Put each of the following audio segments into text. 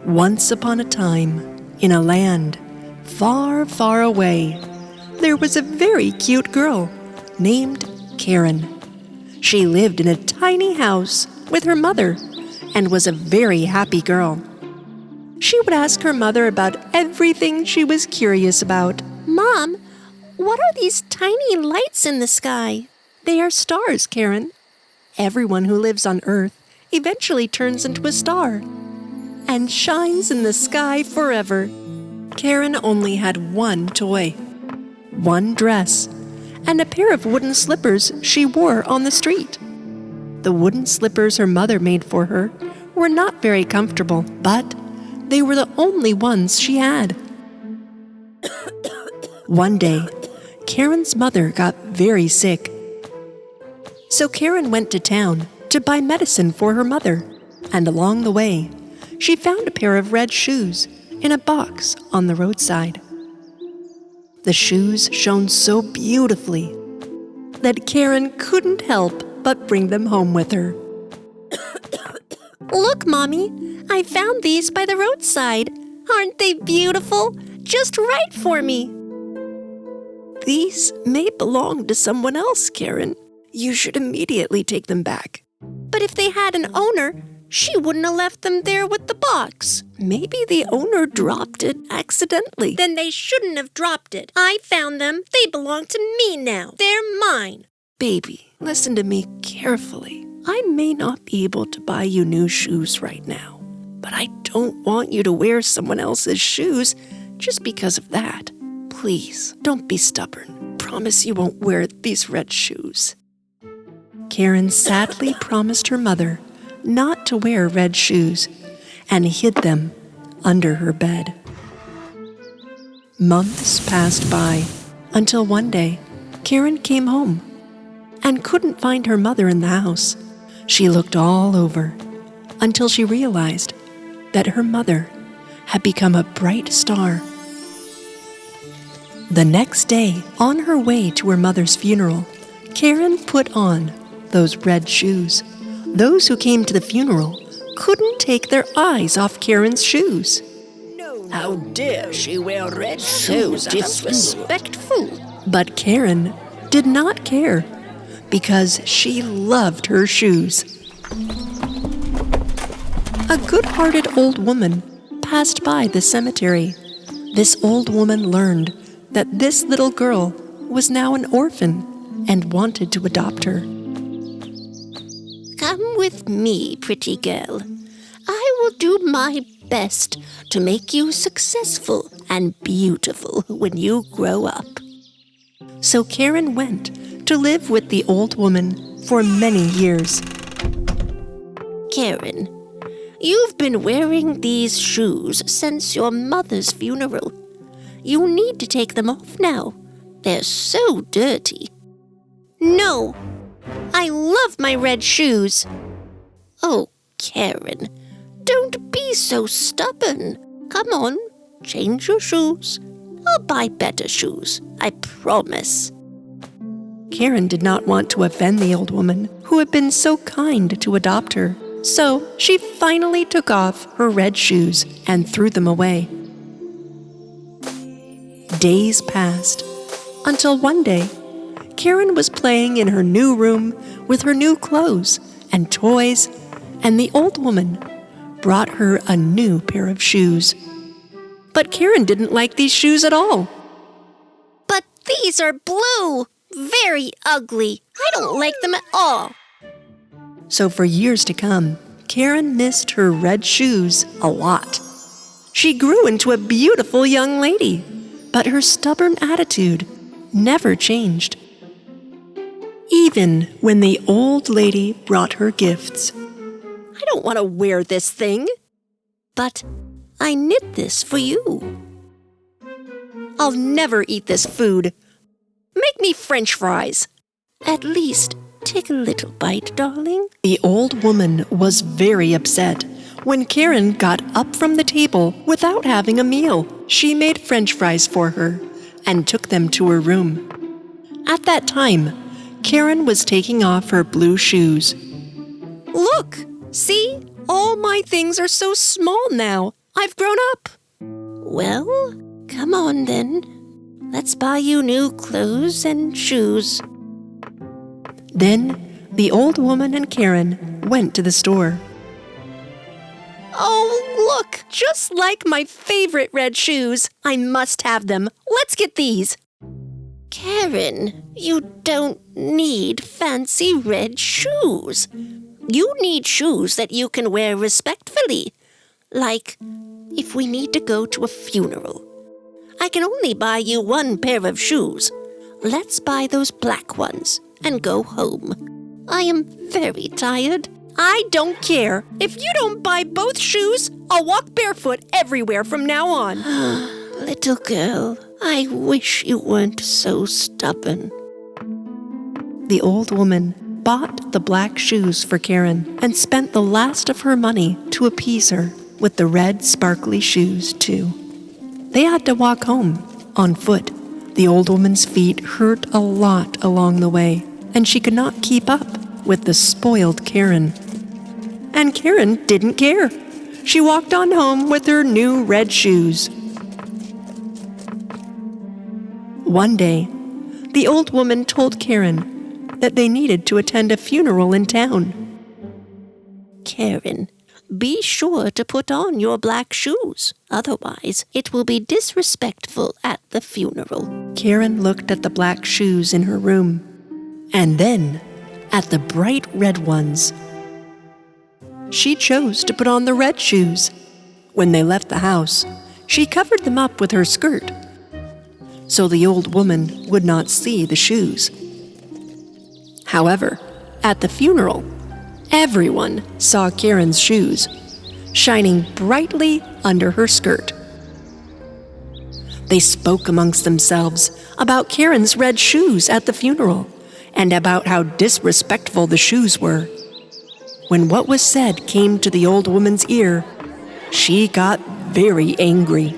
Once upon a time, in a land far, far away, there was a very cute girl named Karen. She lived in a tiny house with her mother and was a very happy girl. She would ask her mother about everything she was curious about. Mom, what are these tiny lights in the sky? They are stars, Karen. Everyone who lives on Earth eventually turns into a star and shines in the sky forever. Karen only had one toy, one dress, and a pair of wooden slippers she wore on the street. The wooden slippers her mother made for her were not very comfortable, but they were the only ones she had. One day, Karen's mother got very sick. So Karen went to town to buy medicine for her mother, and along the way, she found a pair of red shoes in a box on the roadside. The shoes shone so beautifully that Karen couldn't help but bring them home with her. Look, Mommy, I found these by the roadside. Aren't they beautiful? Just right for me. These may belong to someone else, Karen. You should immediately take them back. But if they had an owner, she wouldn't have left them there with the box. Maybe the owner dropped it accidentally. Then they shouldn't have dropped it. I found them. They belong to me now. They're mine. Baby, listen to me carefully. I may not be able to buy you new shoes right now, but I don't want you to wear someone else's shoes just because of that. Please, don't be stubborn. Promise you won't wear these red shoes. Karen sadly promised her mother not to wear red shoes and hid them under her bed. Months passed by until one day Karen came home and couldn't find her mother in the house. She looked all over until she realized that her mother had become a bright star. The next day, on her way to her mother's funeral, Karen put on those red shoes. Those who came to the funeral couldn't take their eyes off Karen's shoes. How dare she wear red shoes? So disrespectful. But Karen did not care because she loved her shoes. A good-hearted old woman passed by the cemetery. This old woman learned that this little girl was now an orphan and wanted to adopt her. Come with me, pretty girl. I will do my best to make you successful and beautiful when you grow up. So Karen went to live with the old woman for many years. Karen, you've been wearing these shoes since your mother's funeral. You need to take them off now. They're so dirty. No, I love my red shoes. Oh, Karen, don't be so stubborn. Come on, change your shoes. I'll buy better shoes, I promise. Karen did not want to offend the old woman who had been so kind to adopt her. So she finally took off her red shoes and threw them away. Days passed until one day, Karen was playing in her new room with her new clothes and toys, and the old woman brought her a new pair of shoes. But Karen didn't like these shoes at all. But these are blue. Very ugly. I don't like them at all. So for years to come, Karen missed her red shoes a lot. She grew into a beautiful young lady, but her stubborn attitude never changed. Even when the old lady brought her gifts. I don't want to wear this thing, but I knit this for you. I'll never eat this food. Make me French fries. At least take a little bite, darling. The old woman was very upset when Karen got up from the table without having a meal. She made French fries for her and took them to her room. At that time, Karen was taking off her blue shoes. Look! See? All my things are so small now. I've grown up. Well, come on then. Let's buy you new clothes and shoes. Then the old woman and Karen went to the store. Oh, look! Just like my favorite red shoes. I must have them. Let's get these. Karen, you don't need fancy red shoes. You need shoes that you can wear respectfully. Like, if we need to go to a funeral. I can only buy you one pair of shoes. Let's buy those black ones and go home. I am very tired. I don't care. If you don't buy both shoes, I'll walk barefoot everywhere from now on. Little girl, I wish you weren't so stubborn. The old woman bought the black shoes for Karen and spent the last of her money to appease her with the red sparkly shoes, too. They had to walk home on foot. The old woman's feet hurt a lot along the way, and she could not keep up with the spoiled Karen. And Karen didn't care. She walked on home with her new red shoes. One day, the old woman told Karen that they needed to attend a funeral in town. Karen, be sure to put on your black shoes. Otherwise, it will be disrespectful at the funeral. Karen looked at the black shoes in her room, and then at the bright red ones. She chose to put on the red shoes. When they left the house, she covered them up with her skirt, so the old woman would not see the shoes. However, at the funeral, everyone saw Karen's shoes, shining brightly under her skirt. They spoke amongst themselves about Karen's red shoes at the funeral, and about how disrespectful the shoes were. When what was said came to the old woman's ear, she got very angry.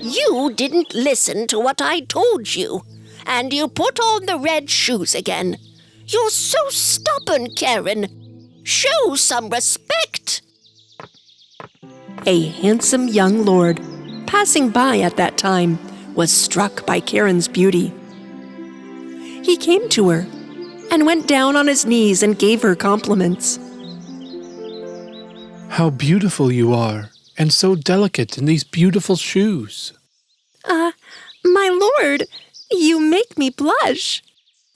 You didn't listen to what I told you, and you put on the red shoes again. You're so stubborn, Karen. Show some respect. A handsome young lord, passing by at that time, was struck by Karen's beauty. He came to her and went down on his knees and gave her compliments. How beautiful you are, and so delicate in these beautiful shoes. My lord, you make me blush.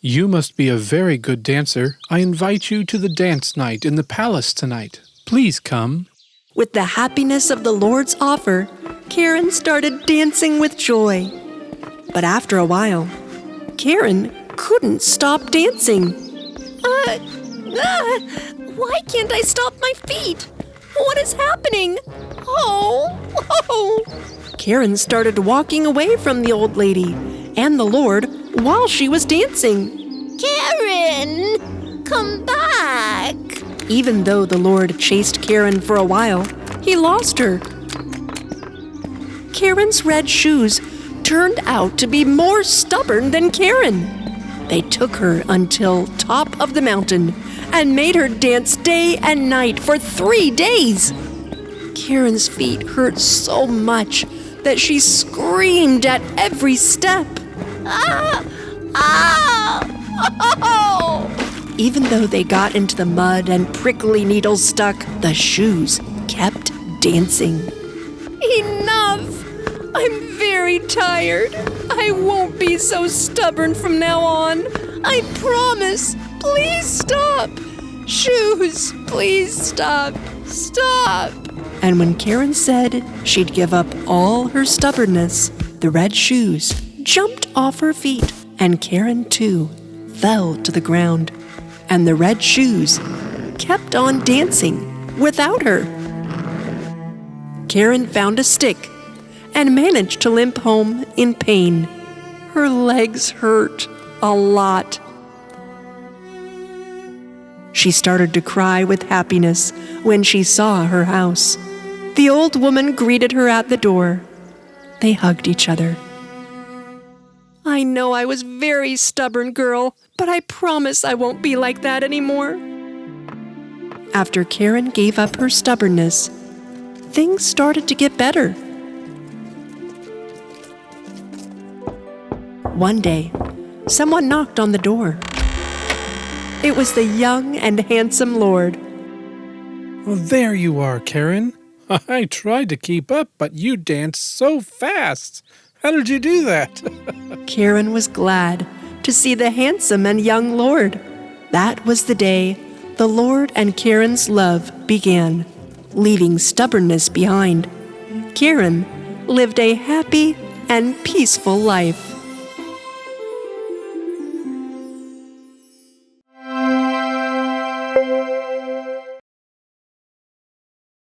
You must be a very good dancer. I invite you to the dance night in the palace tonight. Please come. With the happiness of the Lord's offer, Karen started dancing with joy. But after a while, Karen couldn't stop dancing. Why can't I stop my feet? What is happening? Oh! Karen started walking away from the old lady and the Lord while she was dancing. Karen, come back. Even though the Lord chased Karen for a while, he lost her. Karen's red shoes turned out to be more stubborn than Karen. They took her until top of the mountain and made her dance day and night for 3 days. Karen's feet hurt so much that she screamed at every step. Oh! Even though they got into the mud and prickly needles stuck, the shoes kept dancing. Enough! I'm very tired. I won't be so stubborn from now on. I promise. Please stop. Shoes, please stop. Stop. And when Karen said she'd give up all her stubbornness, the red shoes jumped off her feet, and Karen, too, fell to the ground. And the red shoes kept on dancing without her. Karen found a stick and managed to limp home in pain. Her legs hurt a lot. She started to cry with happiness when she saw her house. The old woman greeted her at the door. They hugged each other. I know I was very stubborn, girl, but I promise I won't be like that anymore. After Karen gave up her stubbornness, things started to get better. One day, someone knocked on the door. It was the young and handsome Lord. Well, there you are, Karen. I tried to keep up, but you danced so fast. How did you do that? Karen was glad to see the handsome and young Lord. That was the day the Lord and Karen's love began, leaving stubbornness behind. Karen lived a happy and peaceful life.